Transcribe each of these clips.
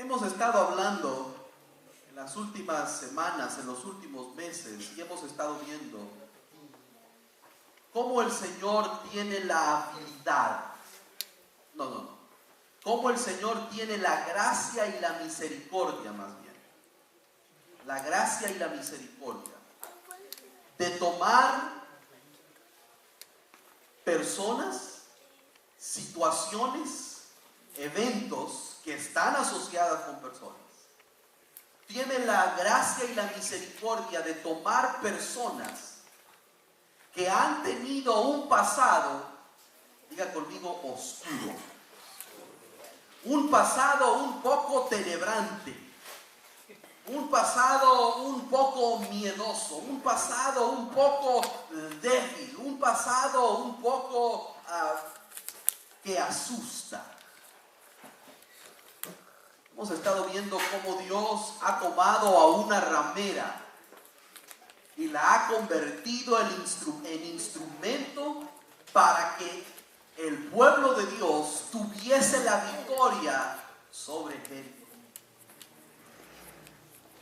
Hemos estado hablando en las últimas semanas, en los últimos meses, y hemos estado viendo cómo el Señor tiene la habilidad, cómo el Señor tiene la gracia y la misericordia, más bien, la gracia y la misericordia de tomar personas, situaciones, eventos que están asociadas con personas. Tiene la gracia y la misericordia de tomar personas que han tenido un pasado, diga conmigo, oscuro, un pasado un poco tenebrante, un pasado un poco miedoso, un pasado un poco débil, un pasado un poco que asusta. Hemos estado viendo cómo Dios ha tomado a una ramera y la ha convertido en instrumento para que el pueblo de Dios tuviese la victoria sobre Jericó.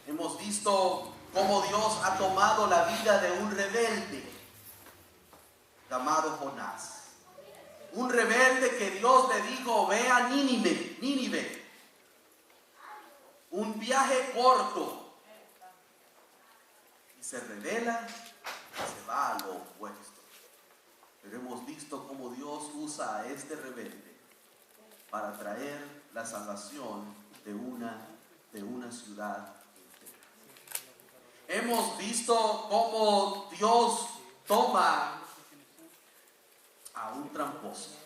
Hemos visto cómo Dios ha tomado la vida de un rebelde llamado Jonás. Un rebelde que Dios le dijo: ve a Nínive. Un viaje corto. Y se revela y se va a lo opuesto. Pero hemos visto cómo Dios usa a este rebelde para traer la salvación de una ciudad. Hemos visto cómo Dios toma a un tramposo.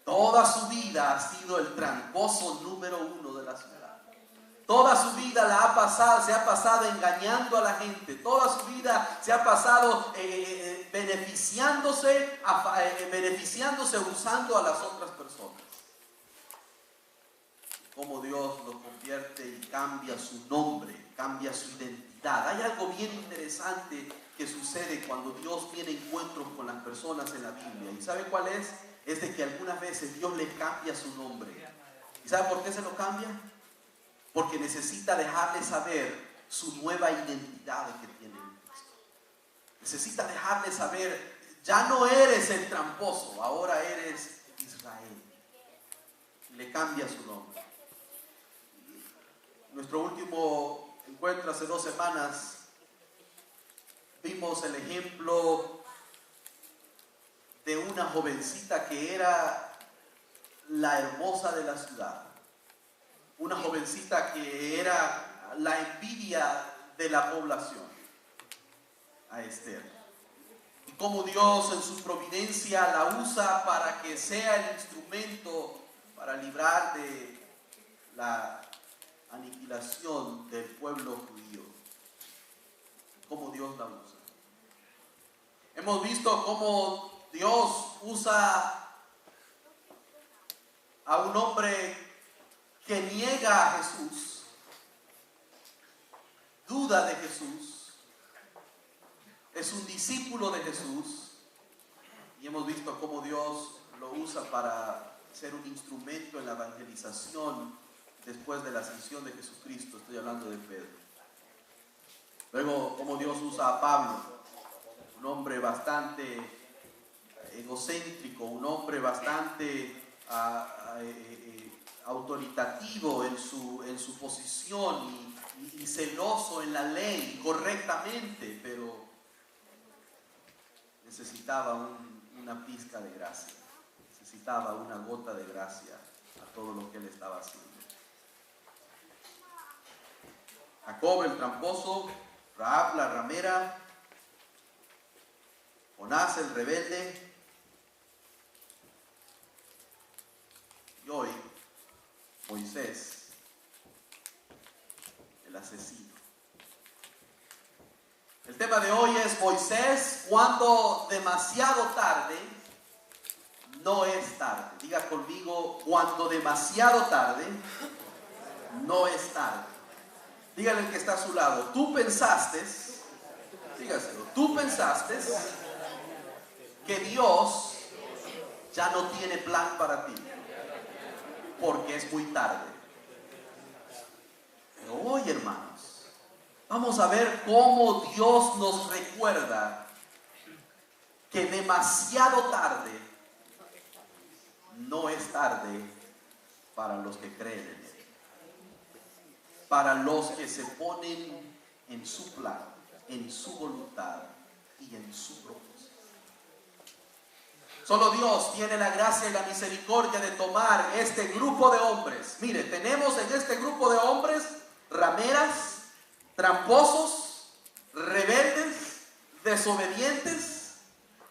Toda su vida ha sido el tramposo número uno de la ciudad. Toda su vida se ha pasado engañando a la gente. Toda su vida se ha pasado beneficiándose usando a las otras personas. Cómo Dios lo convierte y cambia su nombre, cambia su identidad. Hay algo bien interesante que sucede cuando Dios tiene encuentros con las personas en la Biblia. ¿Y sabe cuál es? Es de que algunas veces Dios le cambia su nombre. ¿Y sabe por qué se lo cambia? Porque necesita dejarle saber su nueva identidad que tiene en Cristo. Necesita dejarle saber: ya no eres el tramposo, ahora eres Israel. Y le cambia su nombre. Nuestro último encuentro hace 2 semanas vimos el ejemplo de una jovencita que era la hermosa de la ciudad. Una jovencita que era la envidia de la población, a Esther. Y cómo Dios en su providencia la usa para que sea el instrumento para librar de la aniquilación del pueblo judío. Cómo Dios la usa. Hemos visto cómo Dios usa a un hombre que niega a Jesús, duda de Jesús, es un discípulo de Jesús, y hemos visto cómo Dios lo usa para ser un instrumento en la evangelización después de la ascensión de Jesucristo. Estoy hablando de Pedro. Luego, cómo Dios usa a Pablo, un hombre bastante egocéntrico, un hombre bastante autoritativo en su posición y celoso en la ley correctamente, pero necesitaba una pizca de gracia, necesitaba una gota de gracia a todo lo que él estaba haciendo. Jacob el tramposo, Rahab la ramera, Jonás el rebelde, y hoy Moisés el asesino. El tema de hoy es Moisés cuando demasiado tarde no es tarde. Diga conmigo: cuando demasiado tarde no es tarde. Dígale al que está a su lado: tú pensaste, dígaselo, tú pensaste que Dios ya no tiene plan para ti porque es muy tarde. Pero hoy, hermanos, vamos a ver cómo Dios nos recuerda que demasiado tarde no es tarde para los que creen en Él, para los que se ponen en su plan, en su voluntad y en su propósito. Solo Dios tiene la gracia y la misericordia de tomar este grupo de hombres. Mire, tenemos en este grupo de hombres rameras, tramposos, rebeldes, desobedientes,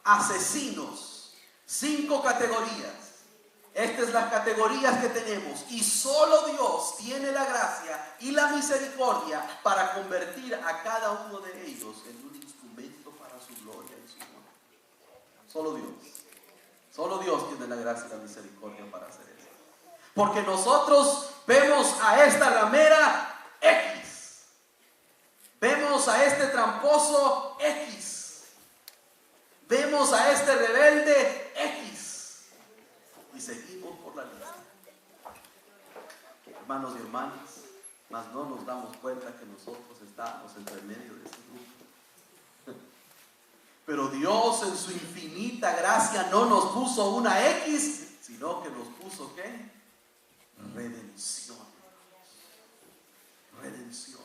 asesinos. 5 categorías. Estas son las categorías que tenemos. Y solo Dios tiene la gracia y la misericordia para convertir a cada uno de ellos en un instrumento para su gloria y su honor. Solo Dios. Solo Dios tiene la gracia y la misericordia para hacer eso. Porque nosotros vemos a esta ramera X. Vemos a este tramposo X. Vemos a este rebelde X. Y seguimos por la lista. Hermanos y hermanas, mas no nos damos cuenta que nosotros estamos entre medio de ese grupo. Pero Dios en su infinita gracia no nos puso una X, sino que nos puso ¿qué? Redención. Redención.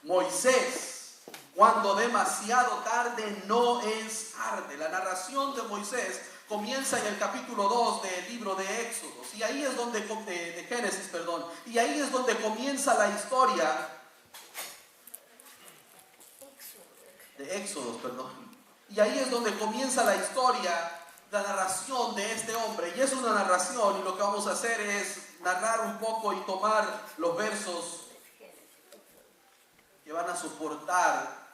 Moisés, cuando demasiado tarde, no es tarde. La narración de Moisés comienza en el capítulo 2 del libro de Éxodos. Y ahí es donde, de Génesis, perdón. Y ahí es donde comienza la historia de Éxodos, perdón. Y ahí es donde comienza la historia, la narración de este hombre. Y es una narración, y lo que vamos a hacer es narrar un poco y tomar los versos que van a soportar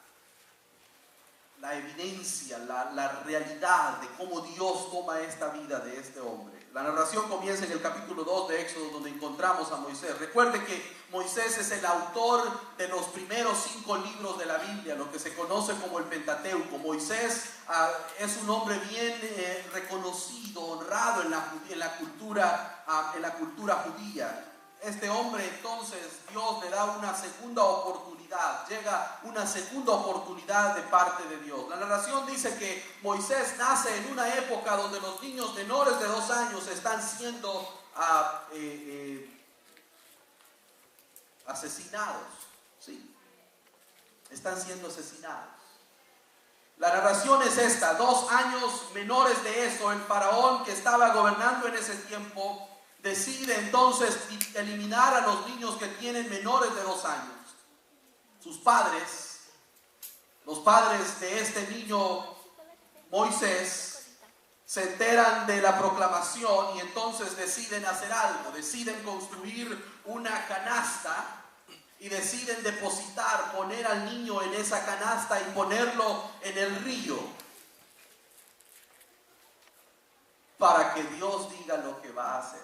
la evidencia, la realidad de cómo Dios toma esta vida de este hombre. La narración comienza en el capítulo 2 de Éxodo, donde encontramos a Moisés. Recuerde que Moisés es el autor de los primeros 5 libros de la Biblia, lo que se conoce como el Pentateuco. Moisés es un hombre bien reconocido, honrado en la cultura judía. Este hombre, entonces, Dios le da una segunda oportunidad. Llega una segunda oportunidad de parte de Dios. La narración dice que Moisés nace en una época donde los niños menores de 2 años están siendo asesinados. Sí, están siendo asesinados. La narración es esta: 2 años menores de eso, el faraón que estaba gobernando en ese tiempo decide entonces eliminar a los niños que tienen menores de 2 años. Sus padres, los padres de este niño Moisés, se enteran de la proclamación y entonces deciden hacer algo. Deciden construir una canasta y deciden depositar, poner al niño en esa canasta y ponerlo en el río, para que Dios diga lo que va a hacer,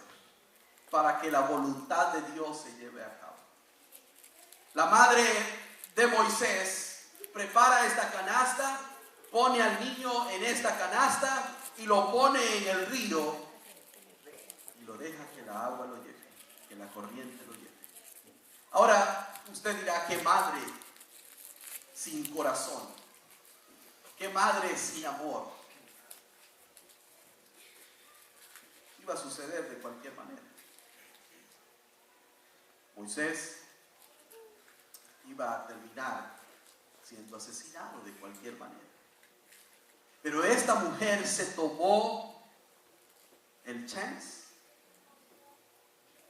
para que la voluntad de Dios se lleve a cabo. La madre de Moisés prepara esta canasta, pone al niño en esta canasta y lo pone en el río y lo deja que la agua lo lleve, que la corriente lo lleve. Ahora usted dirá: qué madre sin corazón, qué madre sin amor. Iba a suceder de cualquier manera. Moisés iba a terminar siendo asesinado de cualquier manera. Pero esta mujer se tomó el chance,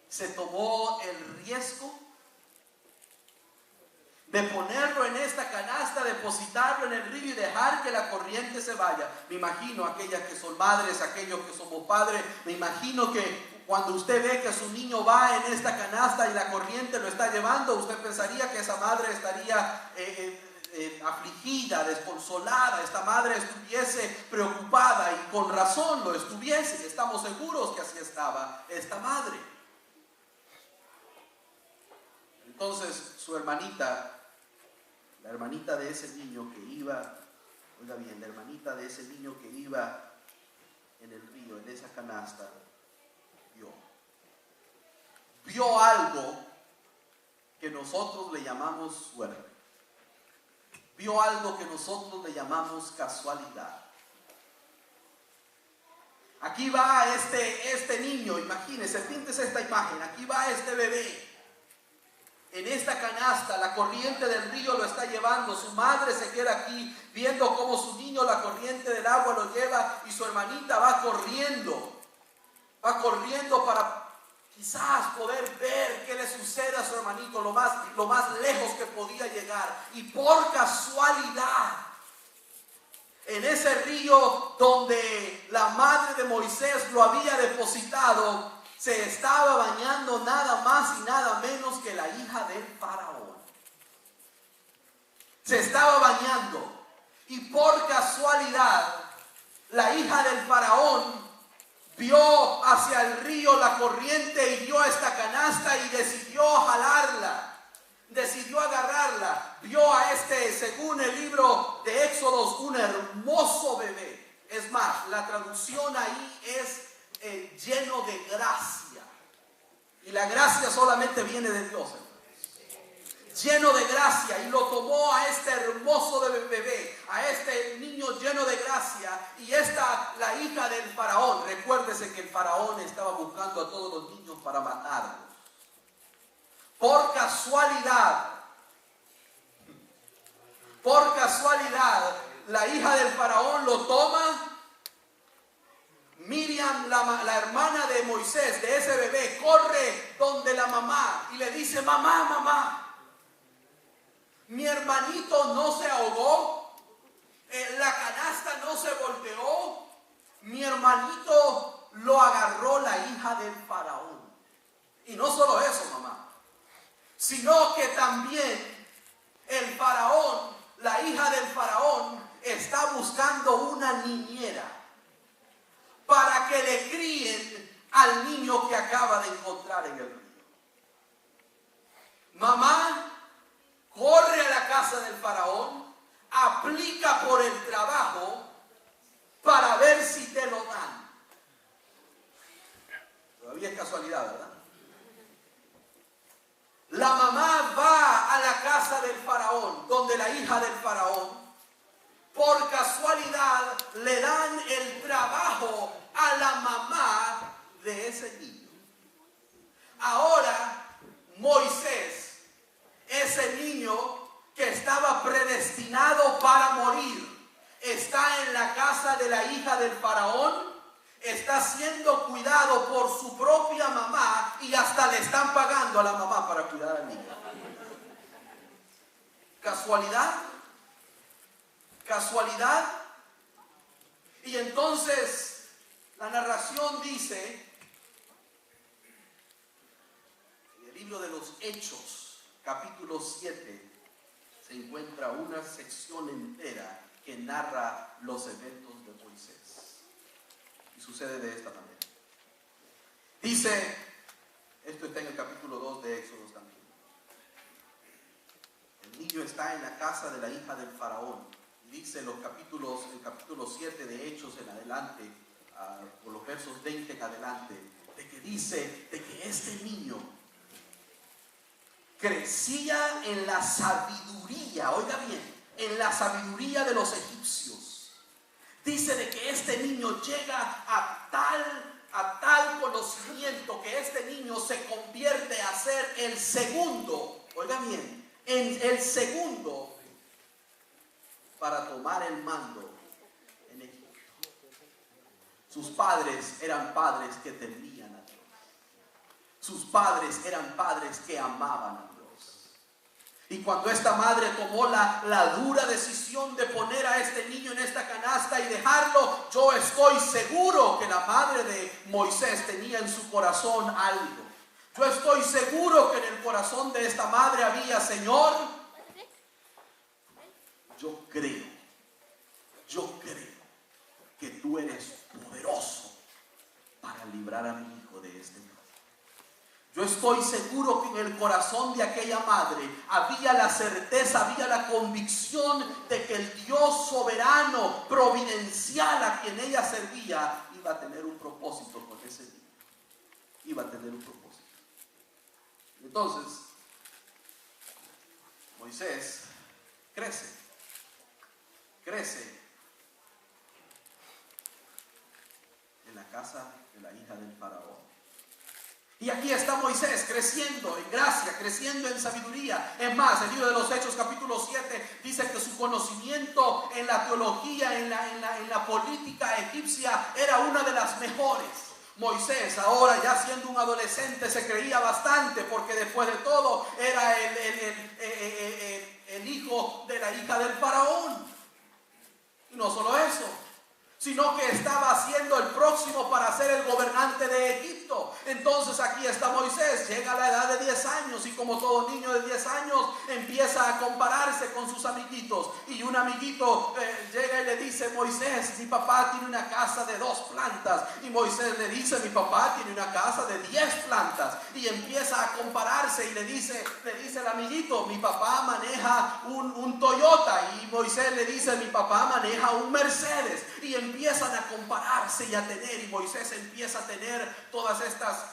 se tomó el riesgo de ponerlo en esta canasta, depositarlo en el río y dejar que la corriente se vaya. Me imagino aquellas que son madres, aquellos que somos padres, me imagino que cuando usted ve que su niño va en esta canasta y la corriente lo está llevando, usted pensaría que esa madre estaría afligida, desconsolada. Esta madre estuviese preocupada, y con razón lo estuviese. Estamos seguros que así estaba esta madre. Entonces su hermanita, la hermanita de ese niño que iba, oiga bien, la hermanita de ese niño que iba en el río, en esa canasta, vio algo que nosotros le llamamos suerte. Vio algo que nosotros le llamamos casualidad. Aquí va este niño, imagínense, píntese esta imagen. Aquí va este bebé. En esta canasta, la corriente del río lo está llevando. Su madre se queda aquí viendo cómo su niño, la corriente del agua lo lleva, y su hermanita va corriendo para quizás poder ver qué le sucede a su hermanito, lo más lejos que podía llegar. Y por casualidad, en ese río donde la madre de Moisés lo había depositado, se estaba bañando nada más y nada menos que la hija del faraón. Se estaba bañando, y por casualidad la hija del faraón vio hacia el río la corriente y vio esta canasta y decidió jalarla, decidió agarrarla. Vio a según el libro de Éxodos, un hermoso bebé. Es más, la traducción ahí es lleno de gracia. Y la gracia solamente viene de Dios. Lleno de gracia, y lo tomó a este hermoso bebé, a este niño lleno de gracia, y la hija del faraón. Recuérdese que el faraón estaba buscando a todos los niños para matarlos. Por casualidad, la hija del faraón lo toma. Miriam, la hermana de Moisés, de ese bebé, corre donde la mamá y le dice: mamá, mi hermanito no se ahogó, la canasta no se volteó, mi hermanito lo agarró la hija del faraón. Y no solo eso, mamá, sino que también el faraón, la hija del faraón, está buscando una niñera para que le críen al niño que acaba de encontrar en el río. Mamá corre a la casa del faraón, aplica por el trabajo para ver si te lo dan. Todavía es casualidad, ¿verdad? La mamá va a la casa del faraón, donde la hija del faraón, por casualidad le dan el trabajo a la mamá de ese niño. Ahora Moisés, ese niño que estaba predestinado para morir, está en la casa de la hija del faraón, está siendo cuidado por su propia mamá, y hasta le están pagando a la mamá para cuidar al niño. ¿Casualidad? ¿Casualidad? Y entonces la narración dice, en el libro de los Hechos, capítulo 7, se encuentra una sección entera que narra los eventos de Moisés. Y sucede de esta manera. Dice, esto está en el capítulo 2 de Éxodo también. El niño está en la casa de la hija del faraón. Dice el capítulo 7 de Hechos en adelante, por los versos 20 en adelante, dice de que este niño crecía en la sabiduría, oiga bien, en la sabiduría de los egipcios. Dice de que este niño llega a tal conocimiento que este niño se convierte a ser el segundo, oiga bien, en el segundo para tomar el mando en Egipto. Sus padres eran padres que temían a Dios. Sus padres eran padres que amaban a Dios. Y cuando esta madre tomó la dura decisión de poner a este niño en esta canasta y dejarlo, yo estoy seguro que la madre de Moisés tenía en su corazón algo. Yo estoy seguro que en el corazón de esta madre había: Señor, yo creo que tú eres poderoso para librar a mi hijo de este mal. Yo estoy seguro que en el corazón de aquella madre había la certeza, había la convicción de que el Dios soberano, providencial a quien ella servía, iba a tener un propósito con ese niño. Iba a tener un propósito. Entonces, Moisés crece en la casa de la hija del faraón. Y aquí está Moisés creciendo en gracia, creciendo en sabiduría. Es más, el libro de los Hechos capítulo 7 dice que su conocimiento en la teología, en la política egipcia era una de las mejores. Moisés, ahora ya siendo un adolescente, se creía bastante porque después de todo era el hijo de la hija del faraón. Y no solo eso, sino que estaba siendo el próximo para ser el gobernante de Egipto. Entonces aquí está Moisés, llega a la edad de 10 años y como todo niño de 10 años empieza a compararse con sus amiguitos. Y un amiguito llega y le dice: Moisés, mi papá tiene una casa de 2 plantas. Y Moisés le dice: mi papá tiene una casa de 10 plantas. Y empieza a compararse y le dice el amiguito: mi papá maneja un Toyota. Y Moisés le dice: mi papá maneja un Mercedes. Y empiezan a compararse y a tener, y Moisés empieza a tener todas estas,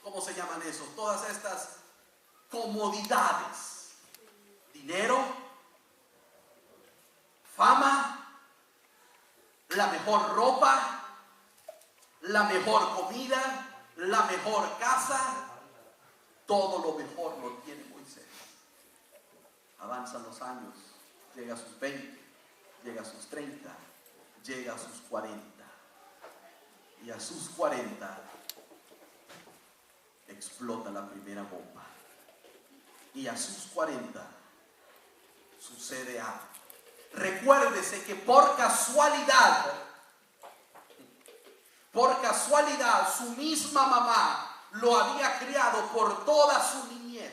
¿cómo se llaman eso? Todas estas comodidades: dinero, fama, la mejor ropa, la mejor comida, la mejor casa. Todo lo mejor lo tiene Moisés. Avanzan los años, llega a sus 20, llega a sus 30, llega a sus 40. Y a sus 40 explota la primera bomba. Y a sus 40 sucede algo. Recuérdese que por casualidad, su misma mamá lo había criado por toda su niñez.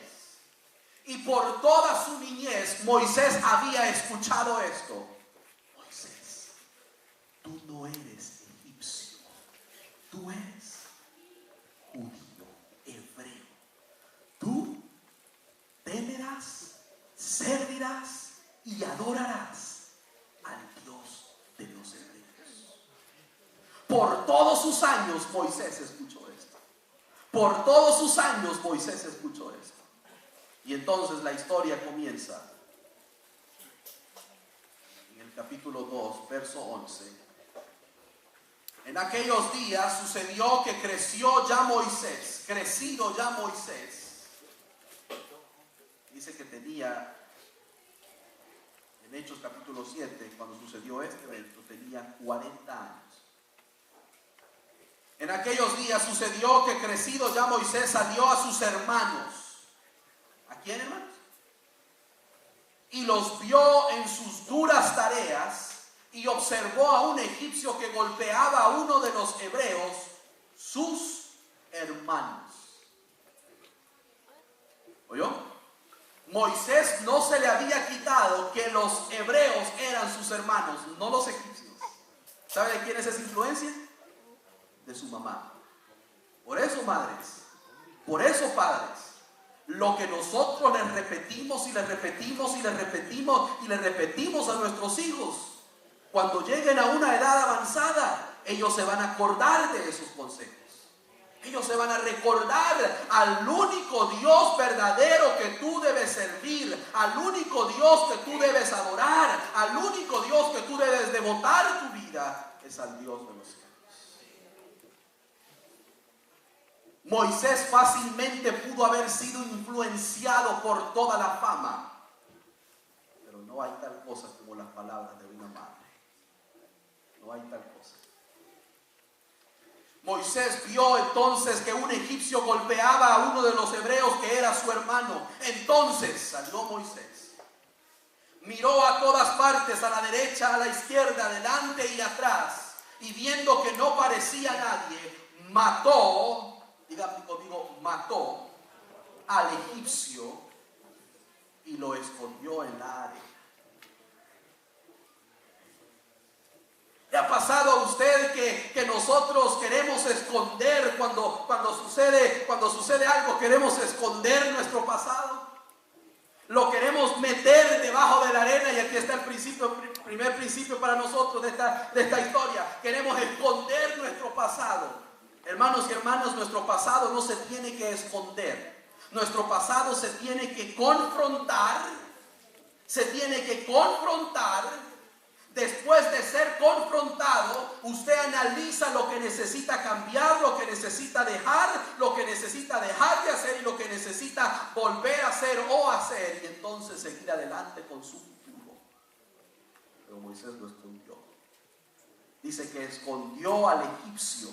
Y por toda su niñez Moisés había escuchado esto: Moisés, tú no eres egipcio, tú eres judío, hebreo. Tú temerás, servirás y adorarás al Dios de los hebreos. Por todos sus años Moisés escuchó esto. Por todos sus años Moisés escuchó esto. Y entonces la historia comienza en el capítulo 2, verso 11. En aquellos días sucedió que crecido ya Moisés, dice que tenía, en Hechos capítulo 7, cuando sucedió este evento, tenía 40 años. En aquellos días sucedió que crecido ya Moisés salió a sus hermanos. ¿A quién, hermanos? Y los vio en sus duras tareas, y observó a un egipcio que golpeaba a uno de los hebreos, sus hermanos. ¿Oyó? Moisés no se le había quitado que los hebreos eran sus hermanos, no los egipcios. ¿Sabe de quién es esa influencia? De su mamá. Por eso, madres, por eso, padres, lo que nosotros les repetimos y les repetimos y les repetimos y les repetimos a nuestros hijos, cuando lleguen a una edad avanzada, ellos se van a acordar de esos consejos. Ellos se van a recordar al único Dios verdadero que tú debes servir, al único Dios que tú debes adorar, al único Dios que tú debes devotar tu vida, es al Dios de los cielos. Moisés fácilmente pudo haber sido influenciado por toda la fama, pero no hay tal cosa como las palabras de una madre. No hay tal cosa. Moisés vio entonces que un egipcio golpeaba a uno de los hebreos que era su hermano. Entonces salió Moisés, miró a todas partes, a la derecha, a la izquierda, adelante y atrás, y viendo que no parecía nadie, mató, digan conmigo, mató al egipcio y lo escondió en la arena. ¿Le ha pasado a usted que nosotros queremos esconder cuando sucede algo, queremos esconder nuestro pasado? Lo queremos meter debajo de la arena, y aquí está el primer principio para nosotros de esta historia. Queremos esconder nuestro pasado. Hermanos y hermanas, nuestro pasado no se tiene que esconder. Nuestro pasado se tiene que confrontar. Se tiene que confrontar. Después de ser confrontado, usted analiza lo que necesita cambiar, lo que necesita dejar, lo que necesita dejar de hacer y lo que necesita volver a hacer o hacer. Y entonces seguir adelante con su futuro. Pero Moisés lo escondió. Dice que escondió al egipcio.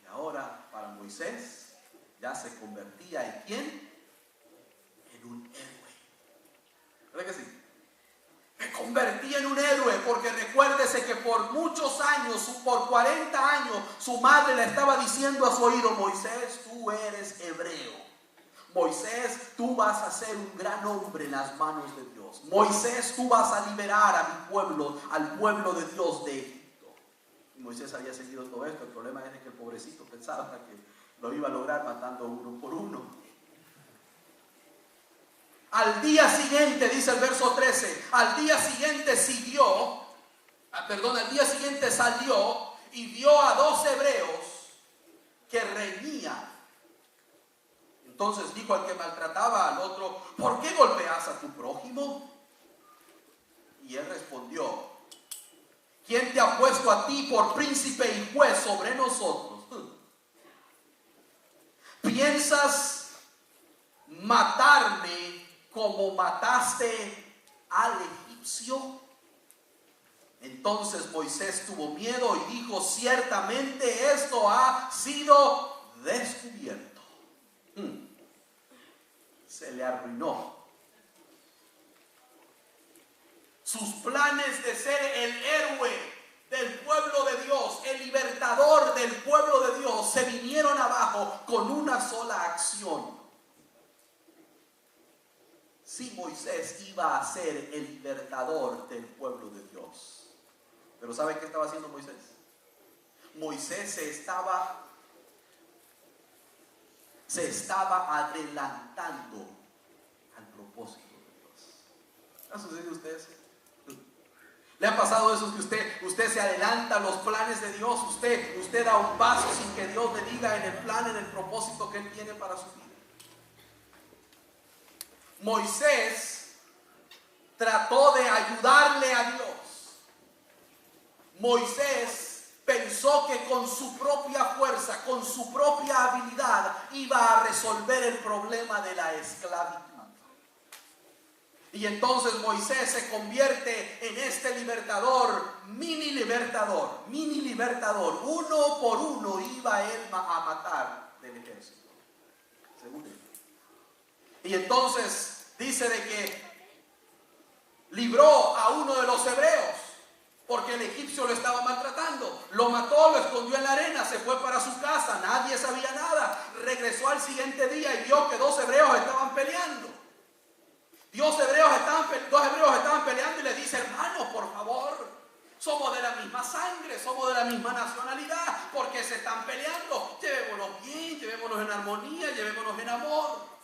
Y ahora para Moisés ya se convertía en ¿quién? En un héroe. ¿Verdad que sí? Me convertí en un héroe, porque recuérdese que por muchos años, por 40 años, su madre le estaba diciendo a su oído: Moisés, tú eres hebreo. Moisés, tú vas a ser un gran hombre en las manos de Dios. Moisés, tú vas a liberar a mi pueblo, al pueblo de Dios de Egipto. Y Moisés había seguido todo esto. El problema es que el pobrecito pensaba que lo iba a lograr matando uno por uno. Al día siguiente, dice el verso 13, al día siguiente salió y vio a 2 hebreos que reñían. Entonces dijo al que maltrataba al otro: ¿por qué golpeas a tu prójimo? Y él respondió: ¿quién te ha puesto a ti por príncipe y juez sobre nosotros? ¿Piensas matarme como mataste al egipcio? Entonces Moisés tuvo miedo y dijo: ciertamente esto ha sido descubierto. Se le arruinó. Sus planes de ser el héroe del pueblo de Dios, el libertador del pueblo de Dios, se vinieron abajo con una sola acción. Sí, Moisés iba a ser el libertador del pueblo de Dios. Pero ¿sabe qué estaba haciendo Moisés? Moisés se estaba adelantando al propósito de Dios. ¿Ha sucedido a usted eso? ¿Le ha pasado eso que usted se adelanta a los planes de Dios? Usted da un paso sin que Dios le diga en el plan, en el propósito que Él tiene para su vida. Moisés trató de ayudarle a Dios. Moisés pensó que con su propia fuerza, con su propia habilidad, iba a resolver el problema de la esclavitud. Y entonces Moisés se convierte en este libertador, mini libertador. Uno por uno iba él a matar del ejército, según él. Y entonces dice de que libró a uno de los hebreos, porque el egipcio lo estaba maltratando. Lo mató, lo escondió en la arena, se fue para su casa, nadie sabía nada. Regresó al siguiente día y vio que 2 hebreos estaban peleando. 2 hebreos estaban peleando y le dice: hermano, por favor, somos de la misma sangre, somos de la misma nacionalidad, ¿por qué se están peleando? Llevémonos bien, llevémonos en armonía, llevémonos en amor.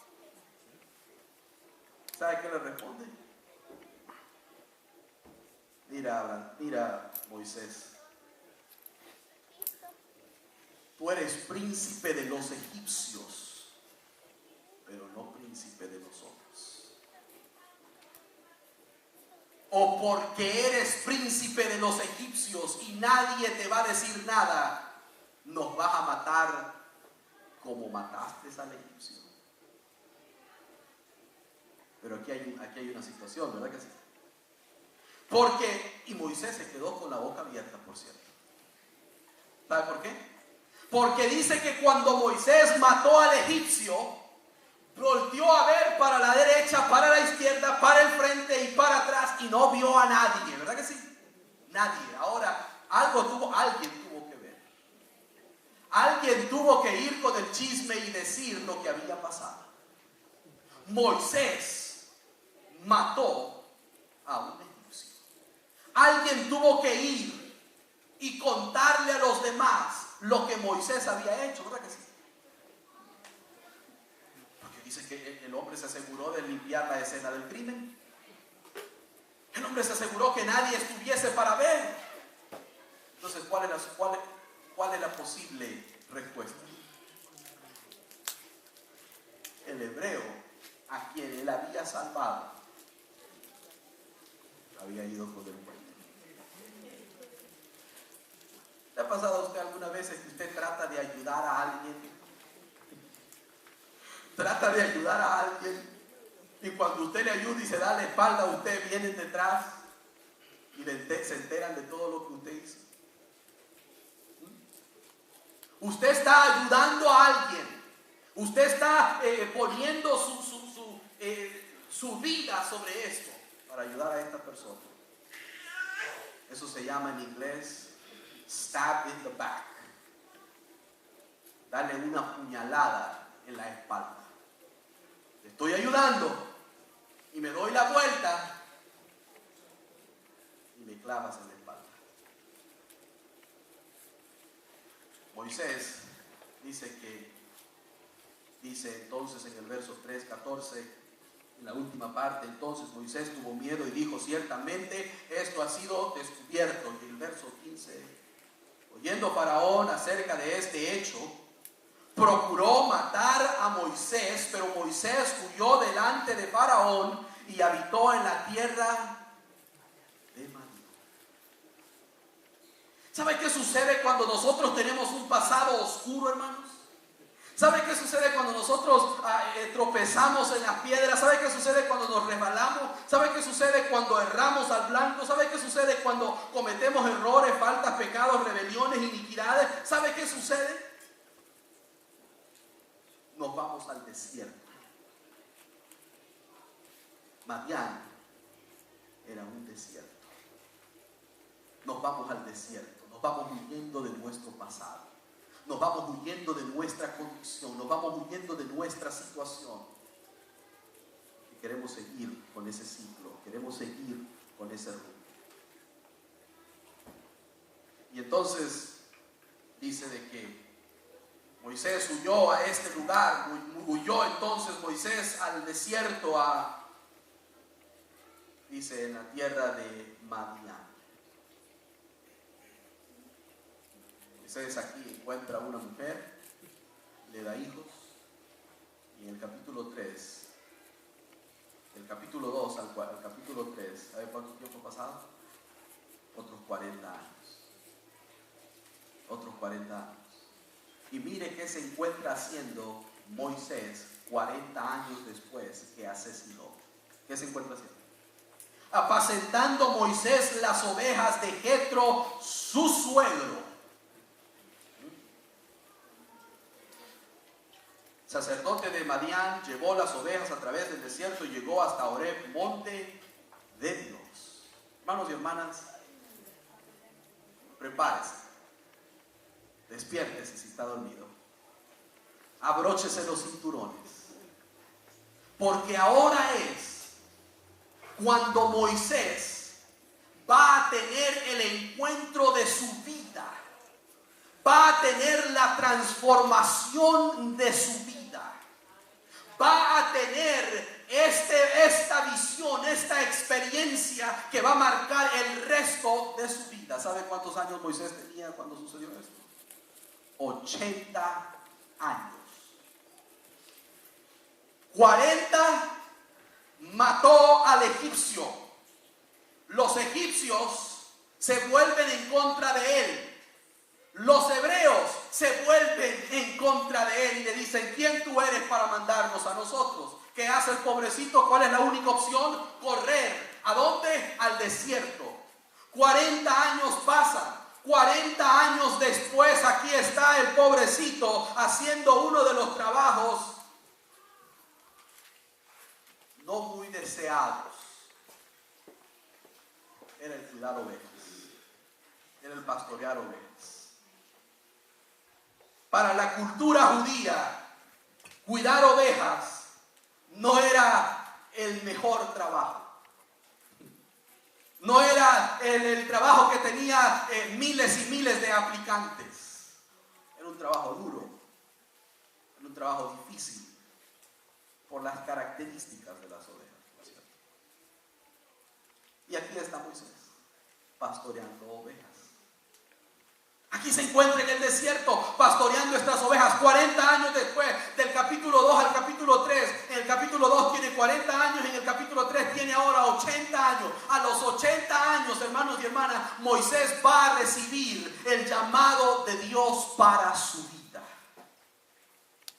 ¿Sabe qué le responde? Mira, Moisés, tú eres príncipe de los egipcios, pero no príncipe de nosotros. O porque eres príncipe de los egipcios y nadie te va a decir nada, nos vas a matar como mataste al egipcio. Pero aquí hay una situación, ¿verdad que sí? Y Moisés se quedó con la boca abierta, por cierto. ¿Sabe por qué? Porque dice que cuando Moisés mató al egipcio, volteó a ver para la derecha, para la izquierda, para el frente y para atrás y no vio a nadie, ¿verdad que sí? Nadie. Ahora, alguien tuvo que ver. Alguien tuvo que ir con el chisme y decir lo que había pasado. Moisés mató a un egipcio. Alguien tuvo que ir y contarle a los demás lo que Moisés había hecho, ¿verdad que sí? Porque dice que el hombre se aseguró de limpiar la escena del crimen. El hombre se aseguró que nadie estuviese para ver. Entonces, ¿cuál es la posible respuesta? el hebreo a quien él había salvado había ido con el pueblo. ¿Le ha pasado a usted alguna vez que usted trata de ayudar a alguien? Trata de ayudar a alguien y cuando usted le ayuda y se da la espalda, usted viene detrás y se enteran de todo lo que usted hizo. Usted está ayudando a alguien. Usted está poniendo su vida sobre esto para ayudar a esta persona. Eso se llama en inglés stab in the back. Darle una puñalada en la espalda. Te estoy ayudando y me doy la vuelta y me clavas en la espalda. Moisés dice entonces en el verso 3:14, en la última parte, entonces Moisés tuvo miedo y dijo, ciertamente esto ha sido descubierto. Y el verso 15, oyendo Faraón acerca de este hecho, procuró matar a Moisés, pero Moisés huyó delante de Faraón y habitó en la tierra de Madián. ¿Sabe qué sucede cuando nosotros tenemos un pasado oscuro, hermanos? ¿Sabe qué sucede cuando nosotros tropezamos en las piedras? ¿Sabe qué sucede cuando nos resbalamos? ¿Sabe qué sucede cuando erramos al blanco? ¿Sabe qué sucede cuando cometemos errores, faltas, pecados, rebeliones, iniquidades? ¿Sabe qué sucede? Nos vamos al desierto. Madián era un desierto. Nos vamos al desierto, nos vamos huyendo de nuestro pasado, nos vamos huyendo de nuestra condición, nos vamos huyendo de nuestra situación. Y queremos seguir con ese ciclo, queremos seguir con ese rumbo. Y entonces dice de que Moisés huyó a este lugar, huyó entonces Moisés al desierto, dice en la tierra de Madián. Moisés aquí encuentra a una mujer, le da hijos, y en el capítulo 3, del capítulo 2 al capítulo 3, ¿sabe cuánto tiempo ha pasado? Otros 40 años. Otros 40 años. Y mire qué se encuentra haciendo Moisés 40 años después que asesinó. ¿Qué se encuentra haciendo? Apacentando Moisés las ovejas de Jetro, su suegro. Sacerdote de Madián, llevó las ovejas a través del desierto y llegó hasta Horeb, monte de Dios. Hermanos y hermanas, prepárese, despiértese si está dormido, abróchese los cinturones, porque ahora es cuando Moisés va a tener el encuentro de su vida, va a tener la transformación de su vida. Va a tener esta visión, esta experiencia que va a marcar el resto de su vida. ¿Sabe cuántos años Moisés tenía cuando sucedió esto? 80 años. 40 mató al egipcio. Los egipcios se vuelven en contra de él. Los hebreos se vuelven en contra de él y le dicen, ¿quién tú eres para mandarnos a nosotros? ¿Qué hace el pobrecito? ¿Cuál es la única opción? Correr. ¿A dónde? Al desierto. 40 años pasan. 40 años después, aquí está el pobrecito haciendo uno de los trabajos no muy deseados. Era el cuidar ovejas. Era el pastorear ovejas. Para la cultura judía, cuidar ovejas no era el mejor trabajo. No era el trabajo que tenía miles y miles de aplicantes. Era un trabajo duro. Era un trabajo difícil por las características de las ovejas, ¿no es cierto? Y aquí está Moisés, pastoreando ovejas. Aquí se encuentra en el desierto pastoreando estas ovejas 40 años después, del capítulo 2 al capítulo 3. En el capítulo 2 tiene 40 años, en el capítulo 3 tiene ahora 80 años. A los 80 años, hermanos y hermanas, Moisés va a recibir el llamado de Dios para su vida.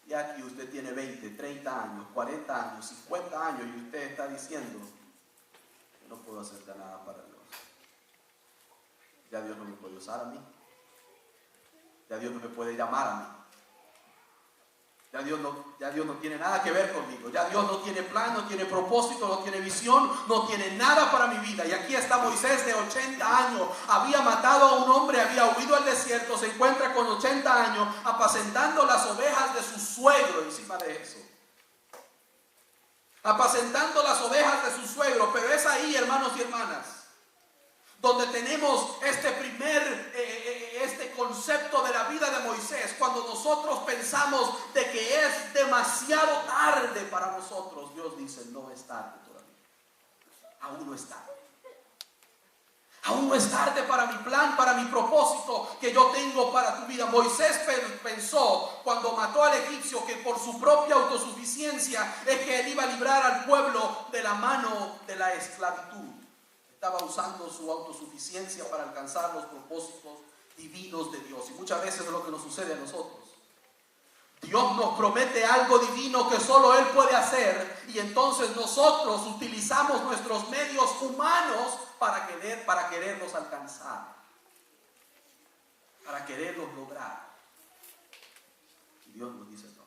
Y aquí usted tiene 20, 30 años, 40 años, 50 años y usted está diciendo: no puedo hacer nada para Dios. Ya Dios no me puede usar a mí. Ya Dios no me puede llamar a mí. Ya Dios no tiene nada que ver conmigo. Ya Dios no tiene plan, no tiene propósito, no tiene visión, no tiene nada para mi vida. Y aquí está Moisés de 80 años. Había matado a un hombre, había huido al desierto. Se encuentra con 80 años apacentando las ovejas de su suegro encima de eso. Apacentando las ovejas de su suegro. Pero es ahí, hermanos y hermanas, donde tenemos este concepto de la vida de Moisés, cuando nosotros pensamos de que es demasiado tarde para nosotros. Dios dice: no es tarde todavía, aún no es tarde. Aún no es tarde para mi plan, para mi propósito que yo tengo para tu vida. Moisés pensó cuando mató al egipcio que por su propia autosuficiencia es que él iba a librar al pueblo de la mano de la esclavitud. Estaba usando su autosuficiencia para alcanzar los propósitos divinos de Dios. Y muchas veces es lo que nos sucede a nosotros. Dios nos promete algo divino que solo Él puede hacer, y entonces nosotros utilizamos nuestros medios humanos para quererlos alcanzar, para quererlos lograr. Y Dios nos dice: no.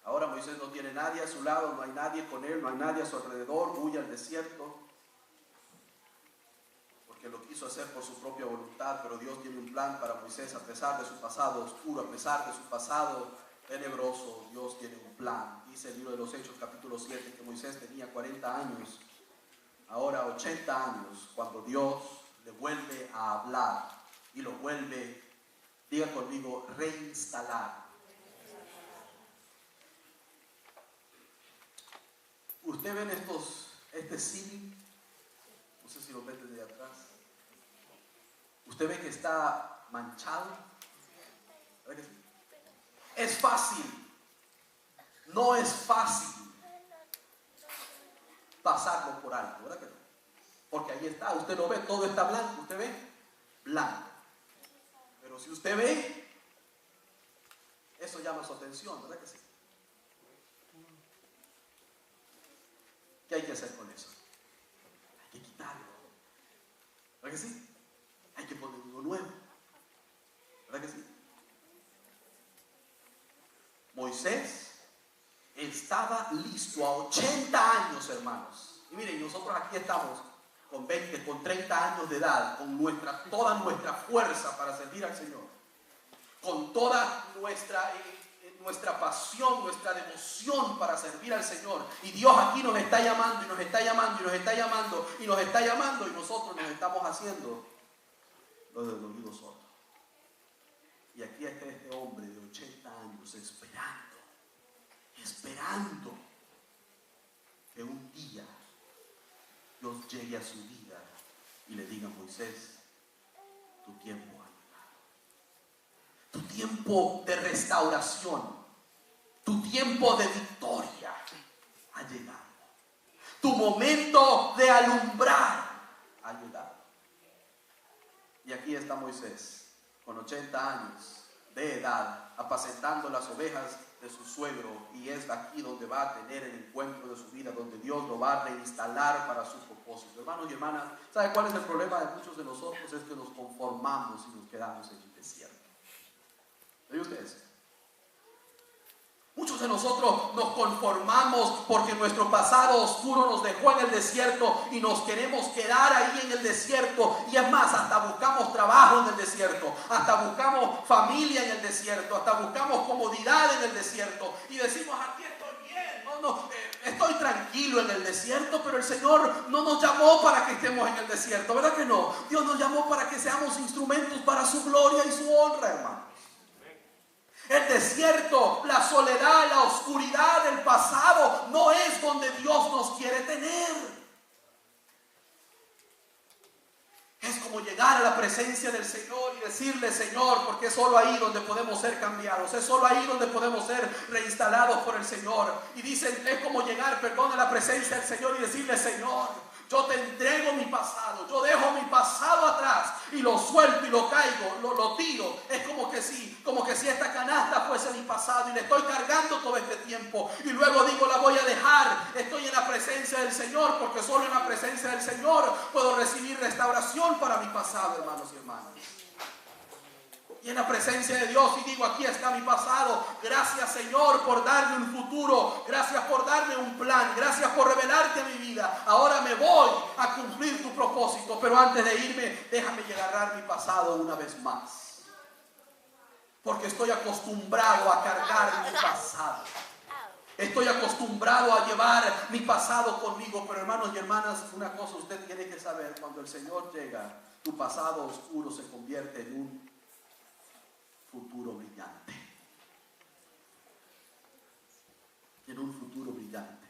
Ahora Moisés no tiene nadie a su lado, no hay nadie con él, no hay nadie a su alrededor, huye al desierto, que lo quiso hacer por su propia voluntad. Pero Dios tiene un plan para Moisés. A pesar de su pasado oscuro, a pesar de su pasado tenebroso, Dios tiene un plan. Dice el libro de los Hechos capítulo 7 que Moisés tenía 40 años, ahora 80 años, cuando Dios le vuelve a hablar y lo vuelve, diga conmigo, reinstalar. Usted ven este cine, no sé si lo ven desde atrás. Usted ve que está manchado. ¿Verdad que sí? Es fácil. No es fácil pasarlo por alto, ¿verdad que no? Porque ahí está, usted lo ve, todo está blanco. Usted ve blanco. Pero si usted ve, eso llama su atención, ¿verdad que sí? ¿Qué hay que hacer con eso? Hay que quitarlo. ¿Verdad que sí? Hay que poner uno nuevo. ¿Verdad que sí? Moisés estaba listo a 80 años, hermanos. Y miren, nosotros aquí estamos con 20, con 30 años de edad, con toda nuestra fuerza para servir al Señor, con toda nuestra pasión, nuestra devoción para servir al Señor. Y Dios aquí nos está llamando, y nos está llamando, y nos está llamando, y nos está llamando, y nosotros nos estamos haciendo lo del oído sordo. Y aquí está este hombre de 80 años esperando que un día Dios llegue a su vida y le diga: Moisés, tu tiempo ha llegado. Tu tiempo de restauración, tu tiempo de victoria ha llegado. Tu momento de alumbrar ha llegado. Y aquí está Moisés, con 80 años de edad, apacentando las ovejas de su suegro, y es aquí donde va a tener el encuentro de su vida, donde Dios lo va a reinstalar para su propósito. Hermanos y hermanas, ¿sabe cuál es el problema de muchos de nosotros? Es que nos conformamos y nos quedamos en el desierto. ¿Ven ustedes? Muchos de nosotros nos conformamos porque nuestro pasado oscuro nos dejó en el desierto y nos queremos quedar ahí en el desierto. Y es más, hasta buscamos trabajo en el desierto, hasta buscamos familia en el desierto, hasta buscamos comodidad en el desierto. Y decimos: aquí estoy bien, estoy tranquilo en el desierto. Pero el Señor no nos llamó para que estemos en el desierto, ¿verdad que no? Dios nos llamó para que seamos instrumentos para su gloria y su honra, hermano. El desierto, la soledad, la oscuridad del pasado no es donde Dios nos quiere tener. Es como como llegar a la presencia del Señor y decirle: Señor, porque es solo ahí donde podemos ser cambiados, es solo ahí donde podemos ser reinstalados por el Señor. Y dicen, es como llegar, a la presencia del Señor y decirle: Señor, yo te entrego mi pasado, yo dejo mi pasado atrás y lo suelto y lo caigo, lo tiro. Es como que si esta canasta fuese mi pasado y le estoy cargando todo este tiempo y luego digo: la voy a dejar. Estoy en la presencia del Señor, porque solo en la presencia del Señor puedo recibir restauración para mi pasado, hermanos y hermanas. Y en la presencia de Dios, y digo: aquí está mi pasado. Gracias, Señor, por darme un futuro. Gracias por darme un plan. Gracias por revelarte a mi vida. Ahora me voy a cumplir tu propósito. Pero antes de irme, déjame agarrar mi pasado una vez más. Porque estoy acostumbrado a cargar mi pasado. Estoy acostumbrado a llevar mi pasado conmigo. Pero hermanos y hermanas, una cosa usted tiene que saber: cuando el Señor llega, tu pasado oscuro se convierte en un futuro brillante. En un futuro brillante.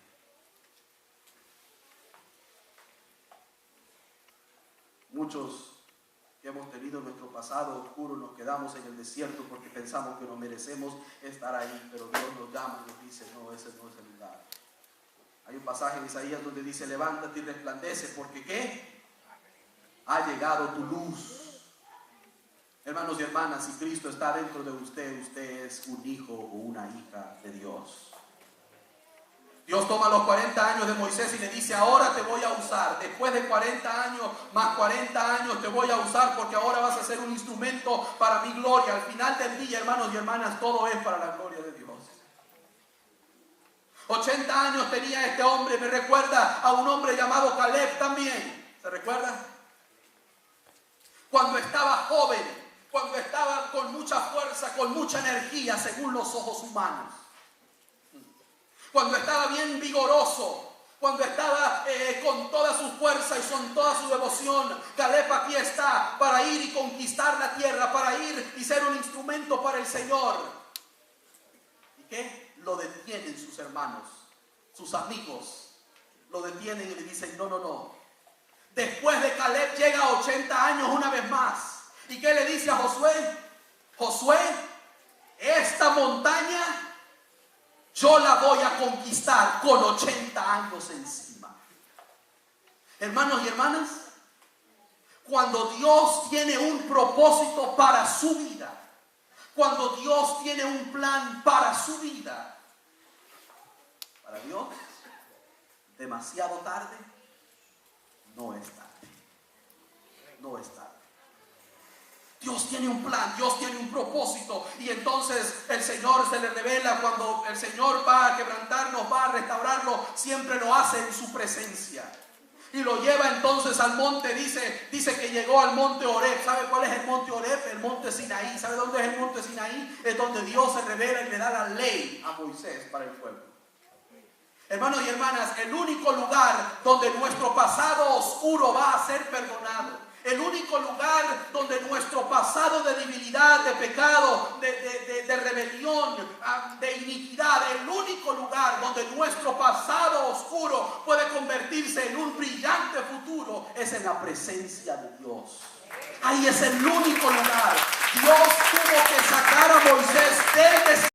Muchos que hemos tenido nuestro pasado oscuro nos quedamos en el desierto porque pensamos que no merecemos estar ahí, pero Dios nos llama y nos dice: no, ese no es el lugar. Hay un pasaje en Isaías donde dice: levántate y resplandece, porque ¿qué? Ha llegado tu luz. Hermanos y hermanas, si Cristo está dentro de usted, usted es un hijo o una hija de Dios. Dios toma los 40 años de Moisés y le dice: ahora te voy a usar. Después de 40 años, más 40 años, te voy a usar, porque ahora vas a ser un instrumento para mi gloria. Al final del día, hermanos y hermanas, todo es para la gloria de Dios. 80 años tenía este hombre. Me recuerda a un hombre llamado Caleb también. ¿Se recuerda? Cuando estaba joven, cuando estaba con mucha fuerza, con mucha energía, según los ojos humanos. Cuando estaba bien vigoroso, cuando estaba con toda su fuerza y con toda su devoción. Caleb aquí está para ir y conquistar la tierra, para ir y ser un instrumento para el Señor. ¿Y qué? Lo detienen sus hermanos, sus amigos. Lo detienen y le dicen: no, no, no. Después de Caleb llega a 80 años una vez más. ¿Y qué le dice a Josué? Josué, esta montaña yo la voy a conquistar con 80 años encima. Hermanos y hermanas, cuando Dios tiene un propósito para su vida, cuando Dios tiene un plan para su vida, para Dios, demasiado tarde no es tarde. No es tarde. Dios tiene un plan, Dios tiene un propósito, y entonces el Señor se le revela. Cuando el Señor va a quebrantarnos, va a restaurarnos, siempre lo hace en su presencia. Y lo lleva entonces al monte. Dice que llegó al monte Horeb. ¿Sabe cuál es el monte Horeb? El monte Sinaí. ¿Sabe dónde es el monte Sinaí? Es donde Dios se revela y le da la ley a Moisés para el pueblo. Hermanos y hermanas, el único lugar donde nuestro pasado oscuro va a ser perdonado, el único lugar donde nuestro pasado de debilidad, de pecado, de rebelión, de iniquidad, el único lugar donde nuestro pasado oscuro puede convertirse en un brillante futuro, es en la presencia de Dios. Ahí es el único lugar. Dios tuvo que sacar a Moisés del desierto